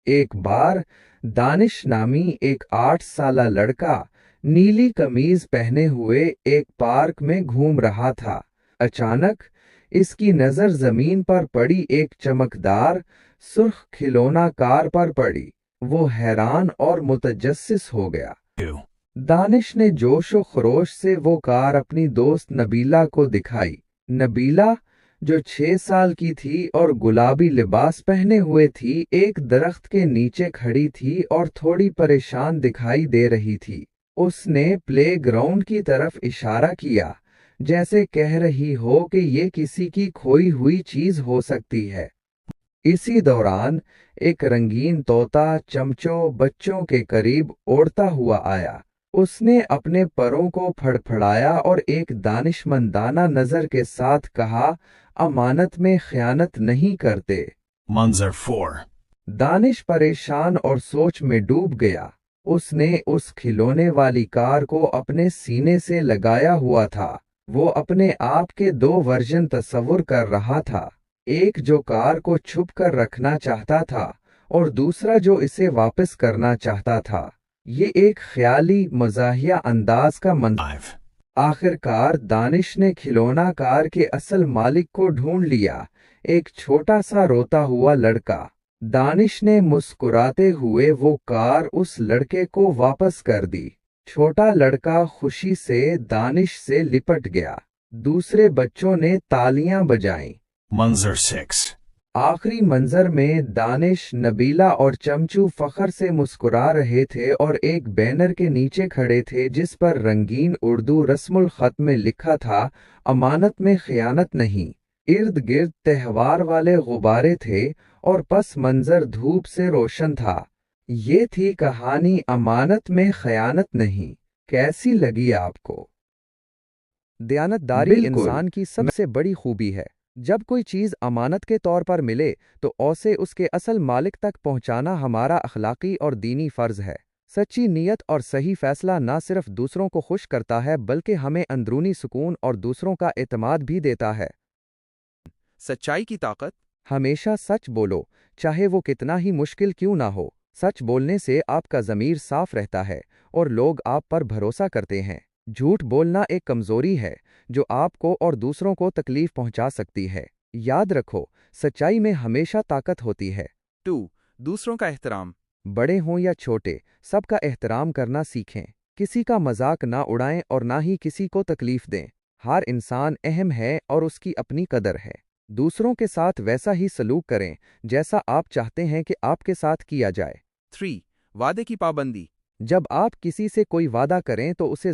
ایک बार दानिश नामी एक 8 साला लड़का नीली कमीज पहने हुए एक पार्क में घूम रहा था। अचानक इसकी नजर जमीन पर पड़ी एक चमकदार सुर्ख खिलौना कार पर पड़ी। वो हैरान और मुतजस्सिस हो गया। दानिश ने जोश व खरोश से वो कार अपनी दोस्त नबीला को दिखाई। नबीला, जो 6 साल की थी और गुलाबी लिबास पहने हुए थी, एक दरख्त के नीचे खड़ी थी और थोड़ी परेशान दिखाई दे रही थी। उसने प्ले ग्राउंड की तरफ इशारा किया, जैसे कह रही हो कि ये किसी की खोई हुई चीज हो सकती है। इसी दौरान एक रंगीन तोता चमचों बच्चों के करीब उड़ता हुआ आया। उसने अपने परों को फड़फड़ाया और एक दानिशमंदाना नजर के साथ कहा, अमानत में खयानत नहीं करते। मंजर 4। दानिश परेशान और सोच में डूब गया। उसने उस खिलौने वाली कार को अपने सीने से लगाया हुआ था। वो अपने आप के 2 वर्जन तस्वुर कर रहा था, एक जो कार को छुप कर रखना चाहता था और दूसरा जो इसे वापस करना चाहता था। ये एक ख्याली मजाहिया अंदाज का मंजर। 5। आखिरकार दानिश ने खिलौना कार के असल मालिक को ढूंढ लिया, एक छोटा सा रोता हुआ लड़का। दानिश ने मुस्कुराते हुए वो कार उस लड़के को वापस कर दी। छोटा लड़का खुशी से दानिश से लिपट गया। दूसरे बच्चों ने तालियां बजाईं। मंजर 6। आखिरी मंजर में दानिश, नबीला और चमचू फखर से मुस्कुरा रहे थे और एक बैनर के नीचे खड़े थे जिस पर रंगीन उर्दू रस्मुल खत में लिखा था, अमानत में खयानत नहीं। इर्द गिर्द त्योहार वाले गुब्बारे थे और पस मंजर धूप से रोशन था। ये थी कहानी अमानत में खयानत नहीं। कैसी लगी आपको? दयानतदारी बिल्कुल। इंसान की सबसे बड़ी खूबी है। जब कोई चीज़ अमानत के तौर पर मिले तो उसे उसके असल मालिक तक पहुंचाना हमारा अखलाकी और दीनी फ़र्ज़ है। सच्ची नीयत और सही फैसला न सिर्फ दूसरों को खुश करता है बल्कि हमें अंदरूनी सुकून और दूसरों का एतमाद भी देता है। सच्चाई की ताकत। हमेशा सच बोलो, चाहे वो कितना ही मुश्किल क्यों ना हो। सच बोलने से आपका ज़मीर साफ रहता है और लोग आप पर भरोसा करते हैं। झूठ बोलना एक कमज़ोरी है जो आपको और दूसरों को तकलीफ पहुंचा सकती है। याद रखो, सच्चाई में हमेशा ताकत होती है। 2. दूसरों का एहतराम। बड़े हों या छोटे, सबका एहतराम करना सीखें। किसी का मजाक ना उड़ाएं और ना ही किसी को तकलीफ दें। हर इंसान अहम है और उसकी अपनी कदर है। दूसरों के साथ वैसा ही सलूक करें जैसा आप चाहते हैं कि आपके साथ किया जाए। 3. वादे की पाबंदी। जब आप किसी से कोई वादा करें तो उसे